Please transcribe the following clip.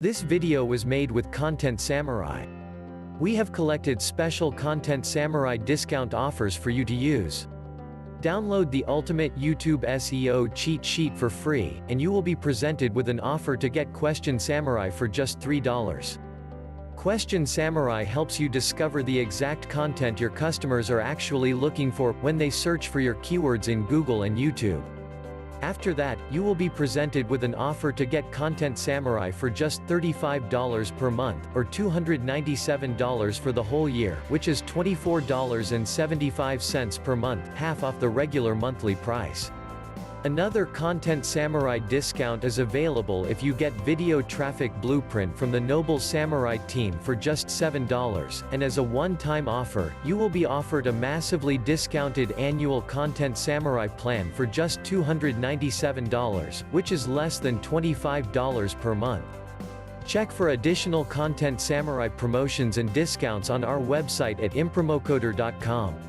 This video was made with Content Samurai. We have collected special Content Samurai discount offers for you to use. Download the ultimate YouTube SEO cheat sheet for free, and you will be presented with an offer to get Question Samurai for just $3. Question Samurai helps you discover the exact content your customers are actually looking for when they search for your keywords in Google and YouTube. After that, you will be presented with an offer to get Content Samurai for just $35 per month, or $297 for the whole year, which is $24.75 per month, half off the regular monthly price. Another Content Samurai discount is available if you get Video Traffic Blueprint from the Noble Samurai team for just $7, and as a one-time offer, you will be offered a massively discounted annual Content Samurai plan for just $297, which is less than $25 per month. Check for additional Content Samurai promotions and discounts on our website at impromocoder.com.